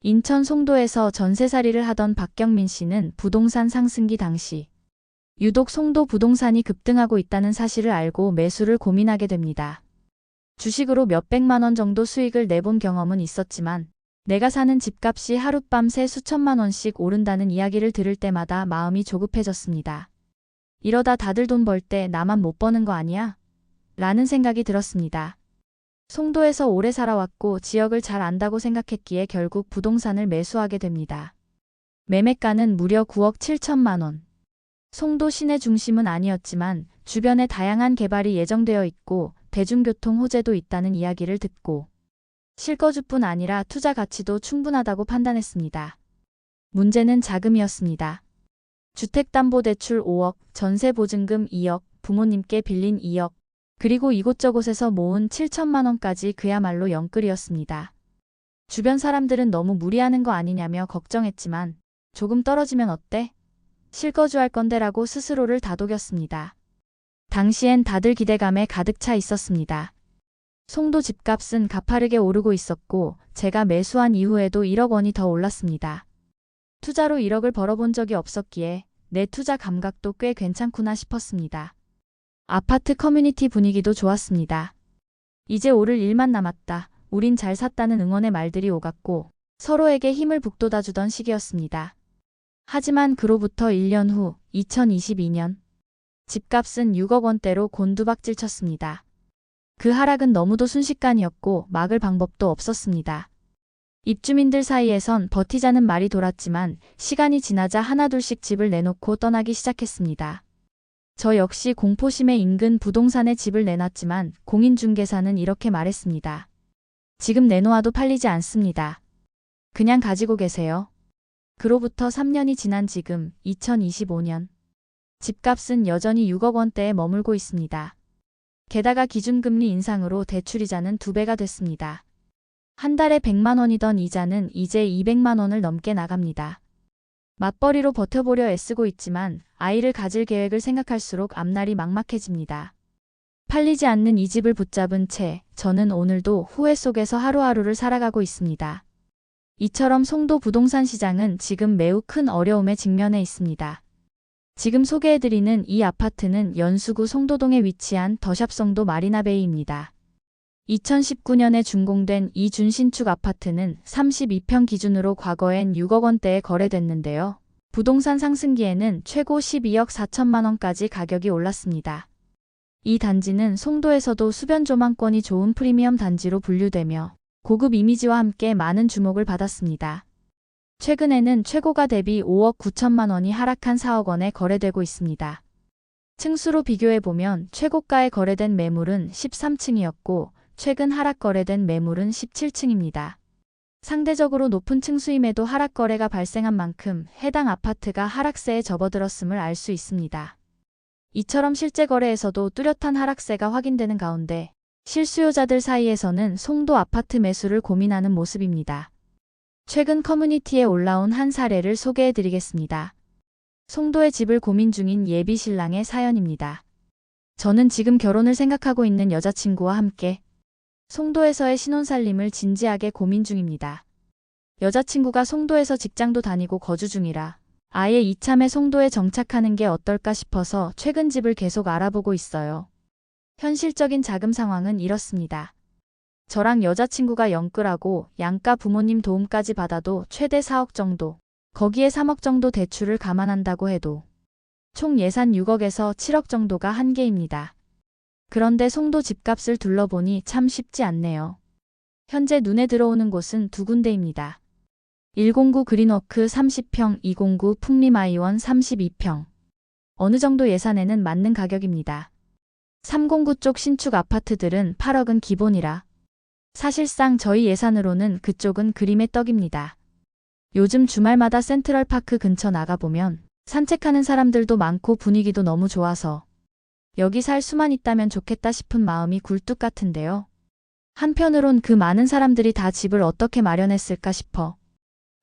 인천 송도에서 전세살이를 하던 박경민 씨는 부동산 상승기 당시 유독 송도 부동산이 급등하고 있다는 사실을 알고 매수를 고민하게 됩니다. 주식으로 몇백만 원 정도 수익을 내본 경험은 있었지만 내가 사는 집값이 하룻밤새 수천만 원씩 오른다는 이야기를 들을 때마다 마음이 조급해졌습니다. 이러다 다들 돈 벌 때 나만 못 버는 거 아니야? 라는 생각이 들었습니다. 송도에서 오래 살아왔고 지역을 잘 안다고 생각했기에 결국 부동산을 매수하게 됩니다. 매매가는 무려 9억 7천만 원. 송도 시내 중심은 아니었지만 주변에 다양한 개발이 예정되어 있고 대중교통 호재도 있다는 이야기를 듣고 실거주뿐 아니라 투자 가치도 충분하다고 판단했습니다. 문제는 자금이었습니다. 주택담보대출 5억, 전세보증금 2억, 부모님께 빌린 2억, 그리고 이곳저곳에서 모은 7천만 원까지 그야말로 영끌이었습니다. 주변 사람들은 너무 무리하는 거 아니냐며 걱정했지만 조금 떨어지면 어때? 실거주할 건데라고 스스로를 다독였습니다. 당시엔 다들 기대감에 가득 차 있었습니다. 송도 집값은 가파르게 오르고 있었고 제가 매수한 이후에도 1억 원이 더 올랐습니다. 투자로 1억을 벌어본 적이 없었기에 내 투자 감각도 꽤 괜찮구나 싶었습니다. 아파트 커뮤니티 분위기도 좋았습니다. 이제 오를 일만 남았다. 우린 잘 샀다는 응원의 말들이 오갔고 서로에게 힘을 북돋아주던 시기였습니다. 하지만 그로부터 1년 후 2022년 집값은 6억 원대로 곤두박질 쳤습니다. 그 하락은 너무도 순식간이었고 막을 방법도 없었습니다. 입주민들 사이에선 버티자는 말이 돌았지만 시간이 지나자 하나둘씩 집을 내놓고 떠나기 시작했습니다. 저 역시 공포심에 인근 부동산에 집을 내놨지만 공인중개사는 이렇게 말했습니다. 지금 내놓아도 팔리지 않습니다. 그냥 가지고 계세요. 그로부터 3년이 지난 지금 2025년 집값은 여전히 6억 원대에 머물고 있습니다. 게다가 기준금리 인상으로 대출이자는 2배가 됐습니다. 한 달에 100만 원이던 이자는 이제 200만 원을 넘게 나갑니다. 맞벌이로 버텨보려 애쓰고 있지만 아이를 가질 계획을 생각할수록 앞날이 막막해집니다. 팔리지 않는 이 집을 붙잡은 채 저는 오늘도 후회 속에서 하루하루를 살아가고 있습니다. 이처럼 송도 부동산 시장은 지금 매우 큰 어려움에 직면해 있습니다. 지금 소개해드리는 이 아파트는 연수구 송도동에 위치한 더샵 송도 마리나베이입니다. 2019년에 준공된 이 준신축 아파트는 32평 기준으로 과거엔 6억 원대에 거래됐는데요. 부동산 상승기에는 최고 12억 4천만 원까지 가격이 올랐습니다. 이 단지는 송도에서도 수변 조망권이 좋은 프리미엄 단지로 분류되며 고급 이미지와 함께 많은 주목을 받았습니다. 최근에는 최고가 대비 5억 9천만 원이 하락한 4억 원에 거래되고 있습니다. 층수로 비교해보면 최고가에 거래된 매물은 13층이었고 최근 하락 거래된 매물은 17층입니다. 상대적으로 높은 층수임에도 하락 거래가 발생한 만큼 해당 아파트가 하락세에 접어들었음을 알 수 있습니다. 이처럼 실제 거래에서도 뚜렷한 하락세가 확인되는 가운데 실수요자들 사이에서는 송도 아파트 매수를 고민하는 모습입니다. 최근 커뮤니티에 올라온 한 사례를 소개해드리겠습니다. 송도에 집을 고민 중인 예비 신랑의 사연입니다. 저는 지금 결혼을 생각하고 있는 여자친구와 함께 송도에서의 신혼살림을 진지하게 고민 중입니다. 여자친구가 송도에서 직장도 다니고 거주 중이라 아예 이참에 송도에 정착하는 게 어떨까 싶어서 최근 집을 계속 알아보고 있어요. 현실적인 자금 상황은 이렇습니다. 저랑 여자친구가 영끌하고 양가 부모님 도움까지 받아도 최대 4억 정도, 거기에 3억 정도 대출을 감안한다고 해도 총 예산 6억에서 7억 정도가 한계입니다. 그런데 송도 집값을 둘러보니 참 쉽지 않네요. 현재 눈에 들어오는 곳은 두 군데입니다. 109 그린워크 30평, 209 풍림아이원 32평. 어느 정도 예산에는 맞는 가격입니다. 309 쪽 신축 아파트들은 8억은 기본이라 사실상 저희 예산으로는 그쪽은 그림의 떡입니다. 요즘 주말마다 센트럴파크 근처 나가보면 산책하는 사람들도 많고 분위기도 너무 좋아서 여기 살 수만 있다면 좋겠다 싶은 마음이 굴뚝 같은데요. 한편으론 그 많은 사람들이 다 집을 어떻게 마련했을까 싶어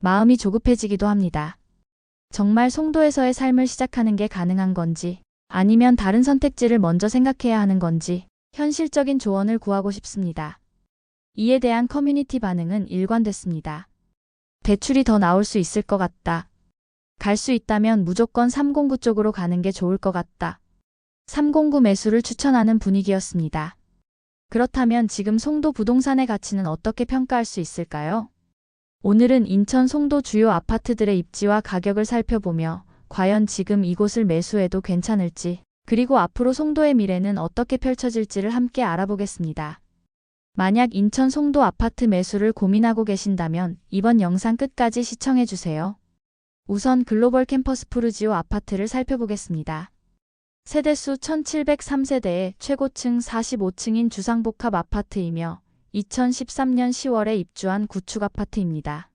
마음이 조급해지기도 합니다. 정말 송도에서의 삶을 시작하는 게 가능한 건지 아니면 다른 선택지를 먼저 생각해야 하는 건지 현실적인 조언을 구하고 싶습니다. 이에 대한 커뮤니티 반응은 일관됐습니다. 대출이 더 나올 수 있을 것 같다. 갈 수 있다면 무조건 309 쪽으로 가는 게 좋을 것 같다. 309 매수를 추천하는 분위기였습니다. 그렇다면 지금 송도 부동산의 가치는 어떻게 평가할 수 있을까요? 오늘은 인천 송도 주요 아파트들의 입지와 가격을 살펴보며 과연 지금 이곳을 매수해도 괜찮을지, 그리고 앞으로 송도의 미래는 어떻게 펼쳐질지를 함께 알아보겠습니다. 만약 인천 송도 아파트 매수를 고민하고 계신다면 이번 영상 끝까지 시청해주세요. 우선 글로벌 캠퍼스 푸르지오 아파트를 살펴보겠습니다. 세대수 1703세대의 최고층 45층인 주상복합 아파트이며 2013년 10월에 입주한 구축 아파트입니다.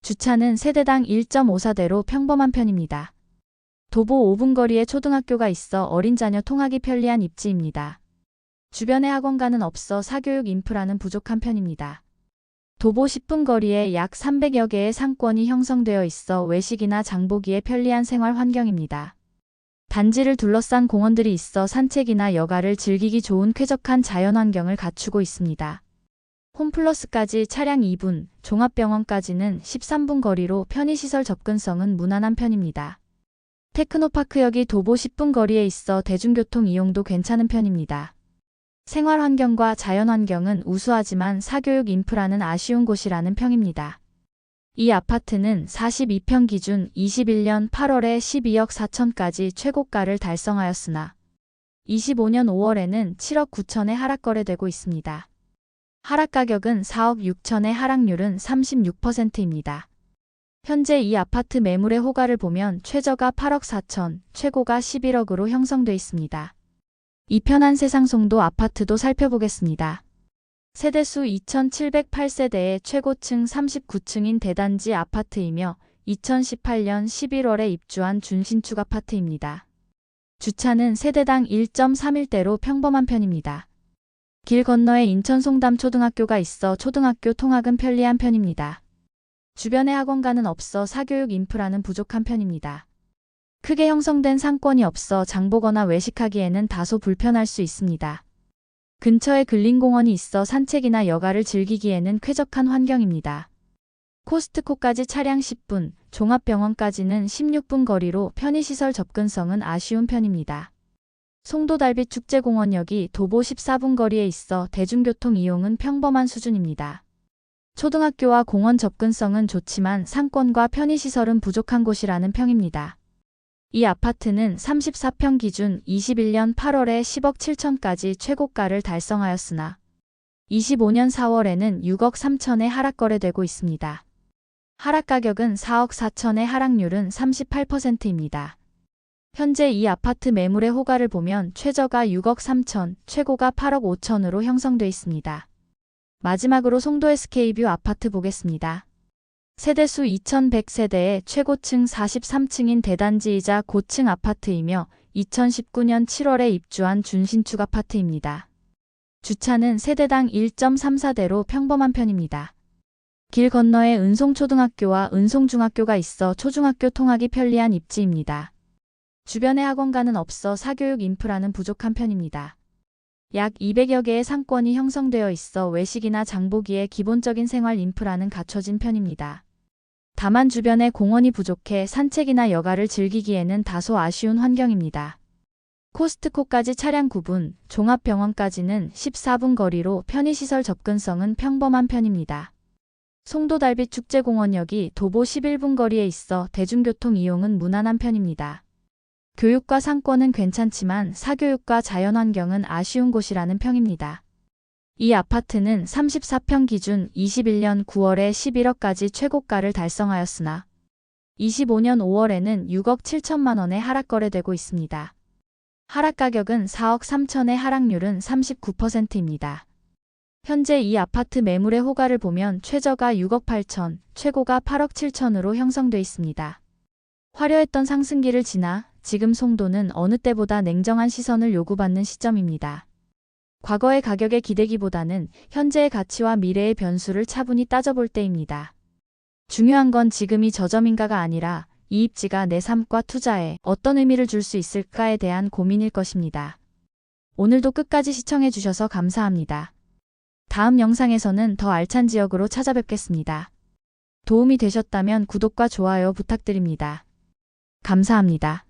주차는 세대당 1.54대로 평범한 편입니다. 도보 5분 거리에 초등학교가 있어 어린 자녀 통학이 편리한 입지입니다. 주변에 학원가는 없어 사교육 인프라는 부족한 편입니다. 도보 10분 거리에 약 300여 개의 상권이 형성되어 있어 외식이나 장보기에 편리한 생활 환경입니다. 단지를 둘러싼 공원들이 있어 산책이나 여가를 즐기기 좋은 쾌적한 자연환경을 갖추고 있습니다. 홈플러스까지 차량 2분, 종합병원까지는 13분 거리로 편의시설 접근성은 무난한 편입니다. 테크노파크역이 도보 10분 거리에 있어 대중교통 이용도 괜찮은 편입니다. 생활환경과 자연환경은 우수하지만 사교육 인프라는 아쉬운 곳이라는 평입니다. 이 아파트는 42평 기준 21년 8월에 12억 4천까지 최고가를 달성하였으나 25년 5월에는 7억 9천에 하락 거래되고 있습니다. 하락 가격은 4억 6천의 하락률은 36%입니다. 현재 이 아파트 매물의 호가를 보면 최저가 8억 4천, 최고가 11억으로 형성돼 있습니다. 이 편한 세상 송도 아파트도 살펴보겠습니다. 세대수 2708세대의 최고층 39층인 대단지 아파트이며 2018년 11월에 입주한 준신축 아파트입니다. 주차는 세대당 1.31대로 평범한 편입니다. 길 건너에 인천 송담 초등학교가 있어 초등학교 통학은 편리한 편입니다. 주변에 학원가는 없어 사교육 인프라는 부족한 편입니다. 크게 형성된 상권이 없어 장보거나 외식하기에는 다소 불편할 수 있습니다. 근처에 근린공원이 있어 산책이나 여가를 즐기기에는 쾌적한 환경입니다. 코스트코까지 차량 10분, 종합병원까지는 16분 거리로 편의시설 접근성은 아쉬운 편입니다. 송도 달빛 축제공원역이 도보 14분 거리에 있어 대중교통 이용은 평범한 수준입니다. 초등학교와 공원 접근성은 좋지만 상권과 편의시설은 부족한 곳이라는 평입니다. 이 아파트는 34평 기준 21년 8월에 10억 7천까지 최고가를 달성하였으나 25년 4월에는 6억 3천에 하락 거래되고 있습니다. 하락 가격은 4억 4천의 하락률은 38%입니다. 현재 이 아파트 매물의 호가를 보면 최저가 6억 3천, 최고가 8억 5천으로 형성돼 있습니다. 마지막으로 송도 SK뷰 아파트 보겠습니다. 세대수 2100세대의 최고층 43층인 대단지이자 고층 아파트이며 2019년 7월에 입주한 준신축 아파트입니다. 주차는 세대당 1.34대로 평범한 편입니다. 길 건너에 은송초등학교와 은송중학교가 있어 초중학교 통학이 편리한 입지입니다. 주변에 학원가는 없어 사교육 인프라는 부족한 편입니다. 약 200여 개의 상권이 형성되어 있어 외식이나 장보기에 기본적인 생활 인프라는 갖춰진 편입니다. 다만 주변에 공원이 부족해 산책이나 여가를 즐기기에는 다소 아쉬운 환경입니다. 코스트코까지 차량 9분, 종합병원까지는 14분 거리로 편의시설 접근성은 평범한 편입니다. 송도 달빛 축제공원역이 도보 11분 거리에 있어 대중교통 이용은 무난한 편입니다. 교육과 상권은 괜찮지만 사교육과 자연환경은 아쉬운 곳이라는 평입니다. 이 아파트는 34평 기준 21년 9월에 11억까지 최고가를 달성하였으나 25년 5월에는 6억 7천만 원에 하락 거래되고 있습니다. 하락 가격은 4억 3천의 하락률은 39%입니다. 현재 이 아파트 매물의 호가를 보면 최저가 6억 8천, 최고가 8억 7천으로 형성돼 있습니다. 화려했던 상승기를 지나 지금 송도는 어느 때보다 냉정한 시선을 요구받는 시점입니다. 과거의 가격에 기대기보다는 현재의 가치와 미래의 변수를 차분히 따져볼 때입니다. 중요한 건 지금이 저점인가가 아니라 이 입지가 내 삶과 투자에 어떤 의미를 줄 수 있을까에 대한 고민일 것입니다. 오늘도 끝까지 시청해 주셔서 감사합니다. 다음 영상에서는 더 알찬 지역으로 찾아뵙겠습니다. 도움이 되셨다면 구독과 좋아요 부탁드립니다. 감사합니다.